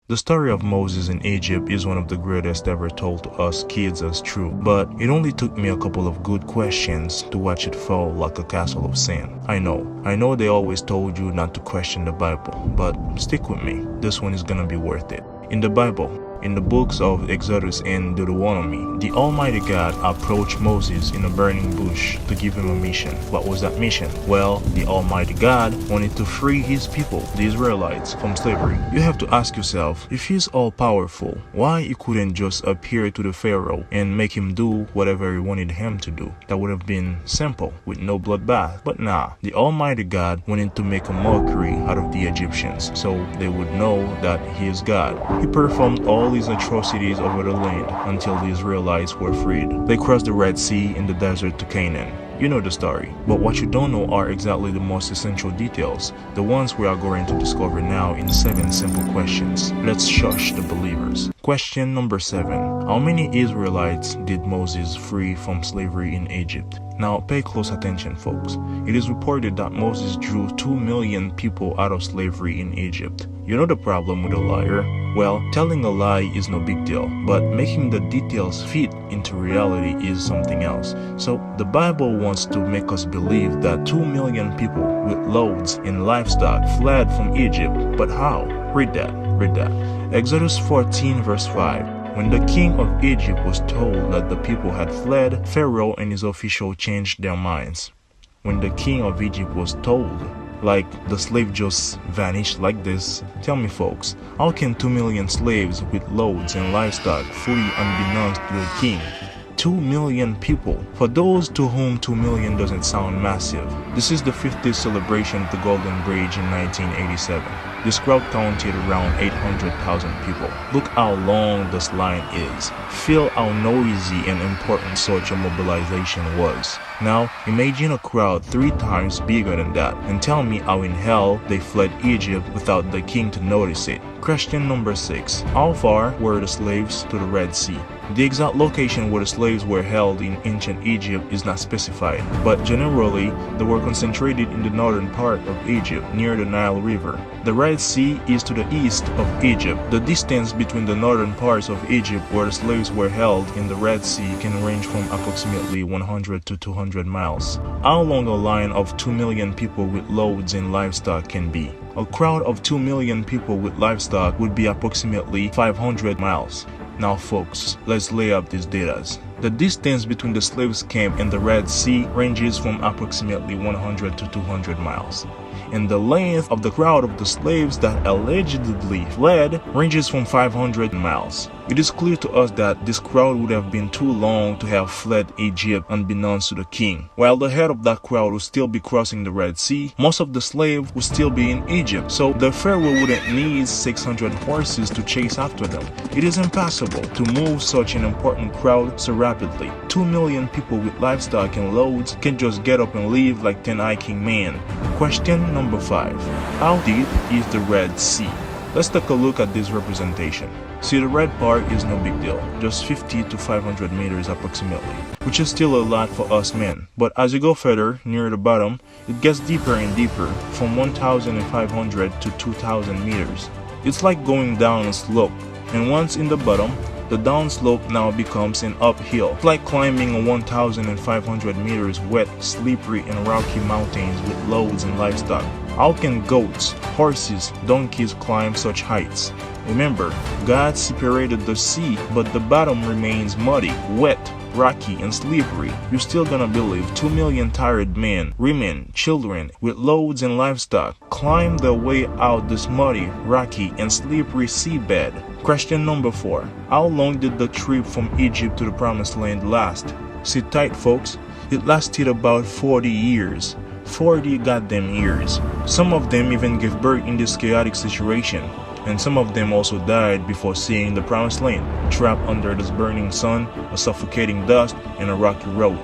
The story of Moses in Egypt is one of the greatest ever told to us kids as true, but it only took me a couple of good questions to watch it fall like a castle of sand. I know they always told you not to question the Bible, but stick with me, this one is gonna be worth it. In the Bible, in the books of Exodus and Deuteronomy, the Almighty God approached Moses in a burning bush to give him a mission. What was that mission? Well, the Almighty God wanted to free his people, the Israelites, from slavery. You have to ask yourself, if he's all-powerful, why he couldn't just appear to the Pharaoh and make him do whatever he wanted him to do? That would have been simple, with no bloodbath. But nah, the Almighty God wanted to make a mockery out of the Egyptians, so they would know that he is God. He performed all these atrocities over the land until the Israelites were freed. They crossed the Red Sea in the desert to Canaan. You know the story, but what you don't know are exactly the most essential details, the ones we are going to discover now in 7 simple questions. Let's shush the believers. Question number 7. How many Israelites did Moses free from slavery in Egypt? Now pay close attention, folks. It is reported that Moses drew 2 million people out of slavery in Egypt. You know the problem with a liar? Well, telling a lie is no big deal, but making the details fit into reality is something else. So the Bible wants to make us believe that 2 million people with loads and livestock fled from Egypt. But how? Read that. Exodus 14 verse 5. When the king of Egypt was told that the people had fled, Pharaoh and his officials changed their minds. When the king of Egypt was told, like the slave just vanished like this. Tell me, folks, how can 2 million slaves with loads and livestock fully unbeknownst to the king? 2 million people. For those to whom 2 million doesn't sound massive, this is the 50th celebration of the Golden Bridge in 1987. This crowd counted around 800,000 people. Look how long this line is. Feel how noisy and important such a mobilization was. Now, imagine a crowd 3 times bigger than that, and tell me how in hell they fled Egypt without the king to notice it. Question number 6. How far were the slaves to the Red Sea? The exact location where the slaves were held in ancient Egypt is not specified, but generally they were concentrated in the northern part of Egypt near the Nile River. The Red Sea is to the east of Egypt. The distance between the northern parts of Egypt where the slaves were held in the Red Sea can range from approximately 100 to 200 miles. How long a line of 2 million people with loads and livestock can be? A crowd of 2 million people with livestock would be approximately 500 miles. Now folks, let's lay out these data. The distance between the slaves' camp and the Red Sea ranges from approximately 100 to 200 miles. And the length of the crowd of the slaves that allegedly fled ranges from 500 miles. It is clear to us that this crowd would have been too long to have fled Egypt unbeknownst to the king. While the head of that crowd would still be crossing the Red Sea, most of the slaves would still be in Egypt, so the Pharaoh wouldn't need 600 horses to chase after them. It is impossible to move such an important crowd so rapidly. 2 million people with livestock and loads can just get up and leave like 10 hiking men. Question number 5. How deep is the Red Sea? Let's take a look at this representation. See, the red part is no big deal, just 50 to 500 meters approximately, which is still a lot for us men. But as you go further, near the bottom, it gets deeper and deeper, from 1,500 to 2,000 meters. It's like going down a slope, and once in the bottom, the downslope now becomes an uphill. It's like climbing 1,500 meters wet, slippery and rocky mountains with loads and livestock. How can goats, horses, donkeys climb such heights? Remember, God separated the sea, but the bottom remains muddy, wet, rocky and slippery. You're still gonna believe 2 million tired men, women, children with loads and livestock climb their way out this muddy, rocky and slippery seabed? Question number 4. How long did the trip from Egypt to the Promised Land last? Sit tight, folks. It lasted about 40 years. 40 goddamn years. Some of them even gave birth in this chaotic situation, and some of them also died before seeing the Promised Land, trapped under this burning sun, a suffocating dust, and a rocky road.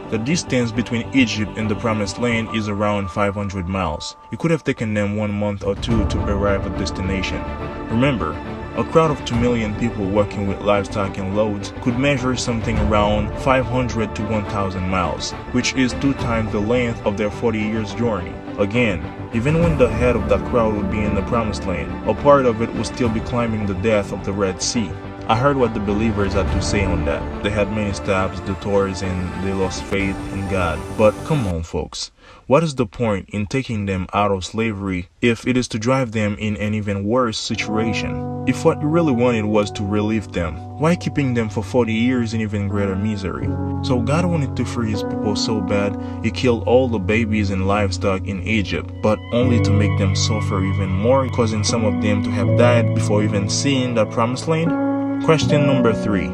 The distance between Egypt and the Promised Land is around 500 miles. It could have taken them 1 month or 2 to arrive at destination. Remember, a crowd of 2 million people working with livestock and loads could measure something around 500 to 1,000 miles, which is 2 times the length of their 40 years journey. Again, even when the head of that crowd would be in the promised land, a part of it would still be climbing the depth of the Red Sea. I heard what the believers had to say on that. They had many stabs, detours, and they lost faith in God. But come on, folks. What is the point in taking them out of slavery if it is to drive them in an even worse situation? If what you really wanted was to relieve them, why keeping them for 40 years in even greater misery? So God wanted to free his people so bad, he killed all the babies and livestock in Egypt, but only to make them suffer even more, causing some of them to have died before even seeing the promised land? Question number 3.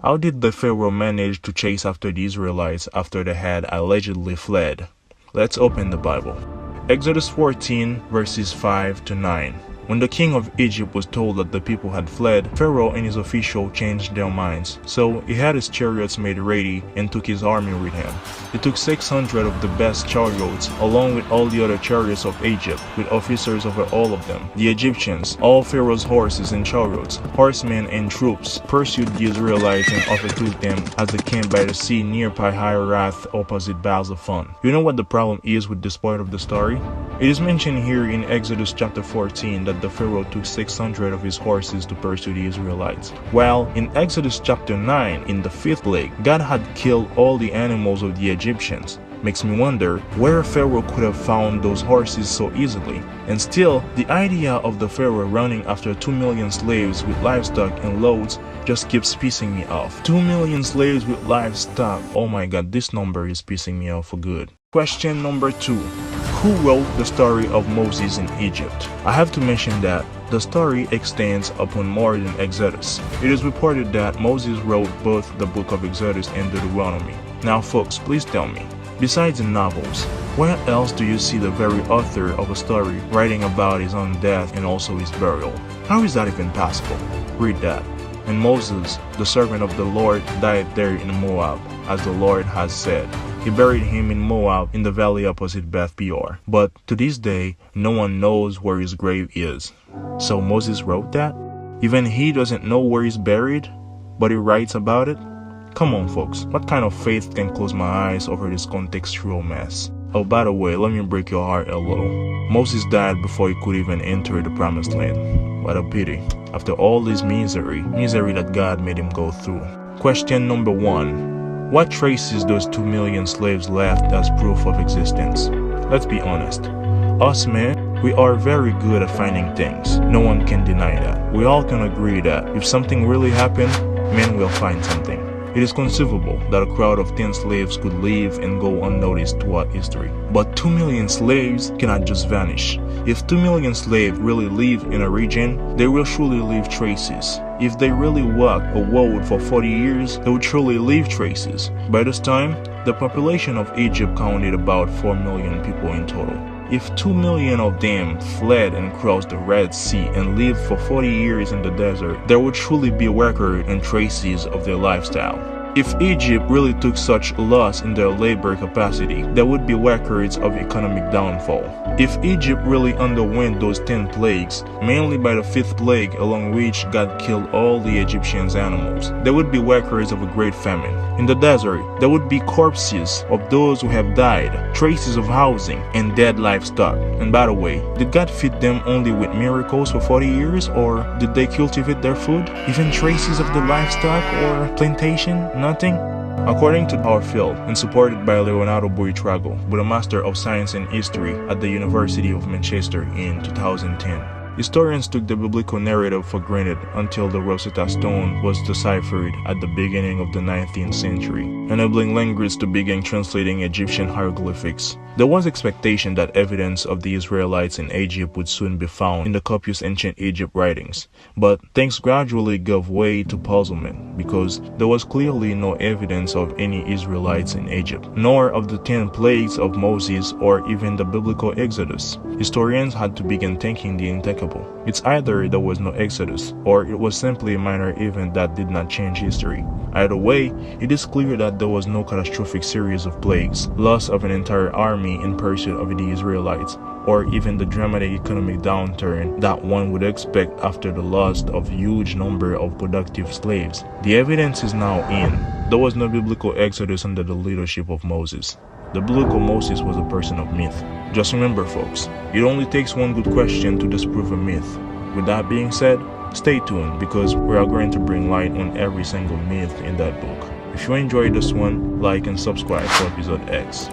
How did the Pharaoh manage to chase after the Israelites after they had allegedly fled? Let's open the Bible. Exodus 14 verses 5 to 9. When the king of Egypt was told that the people had fled, Pharaoh and his official changed their minds. So he had his chariots made ready and took his army with him. He took 600 of the best chariots, along with all the other chariots of Egypt, with officers over all of them. The Egyptians, all Pharaoh's horses and chariots, horsemen and troops, pursued the Israelites and overtook them as they camped by the sea near Pi-Hahiroth opposite Baal-Zephon. You know what the problem is with this part of the story? It is mentioned here in Exodus chapter 14 that the Pharaoh took 600 of his horses to pursue the Israelites. While in Exodus chapter 9, in the 5th plague, God had killed all the animals of the Egyptians. Makes me wonder where Pharaoh could have found those horses so easily. And still, the idea of the Pharaoh running after 2 million slaves with livestock and loads just keeps pissing me off. 2 million slaves with livestock. Oh my god, this number is pissing me off for good. Question number 2. Who wrote the story of Moses in Egypt? I have to mention that the story extends upon more than Exodus. It is reported that Moses wrote both the book of Exodus and Deuteronomy. Now folks, please tell me, besides the novels, where else do you see the very author of a story writing about his own death and also his burial? How is that even possible? Read that. And Moses, the servant of the Lord, died there in Moab, as the Lord has said. He buried him in Moab in the valley opposite Beth Peor. But to this day, no one knows where his grave is. So Moses wrote that? Even he doesn't know where he's buried, but he writes about it? Come on folks, what kind of faith can close my eyes over this contextual mess? Oh, by the way, let me break your heart a little. Moses died before he could even enter the promised land. What a pity. After all this misery that God made him go through. Question number 1. What traces those 2 million slaves left as proof of existence? Let's be honest. Us men, we are very good at finding things. No one can deny that. We all can agree that if something really happened, men will find something. It is conceivable that a crowd of 10 slaves could leave and go unnoticed throughout history. But 2 million slaves cannot just vanish. If 2 million slaves really live in a region, they will surely leave traces. If they really walk a road for 40 years, they would surely leave traces. By this time, the population of Egypt counted about 4 million people in total. If 2 million of them fled and crossed the Red Sea and lived for 40 years in the desert, there would surely be record and traces of their lifestyle. If Egypt really took such loss in their labor capacity, there would be records of economic downfall. If Egypt really underwent those 10 plagues, mainly by the 5th plague along which God killed all the Egyptians' animals, there would be records of a great famine. In the desert, there would be corpses of those who have died, traces of housing, and dead livestock. And by the way, did God feed them only with miracles for 40 years, or did they cultivate their food? Even traces of the livestock or plantation? Nothing? According to our field, and supported by Leonardo Boitrago, with a Master of Science in History at the University of Manchester in 2010, historians took the biblical narrative for granted until the Rosetta Stone was deciphered at the beginning of the 19th century, enabling linguists to begin translating Egyptian hieroglyphics. There was expectation that evidence of the Israelites in Egypt would soon be found in the copious ancient Egypt writings, but things gradually gave way to puzzlement because there was clearly no evidence of any Israelites in Egypt, nor of the 10 plagues of Moses or even the biblical Exodus. Historians had to begin thinking the unthinkable. It's either there was no Exodus, or it was simply a minor event that did not change history. Either way, it is clear that there was no catastrophic series of plagues, loss of an entire army in pursuit of the Israelites, or even the dramatic economic downturn that one would expect after the loss of a huge number of productive slaves. The evidence is now in. There was no biblical Exodus under the leadership of Moses. The biblical Moses was a person of myth. Just remember, folks, it only takes one good question to disprove a myth. With that being said, stay tuned because we are going to bring light on every single myth in that book. If you enjoyed this one, like and subscribe for episode X.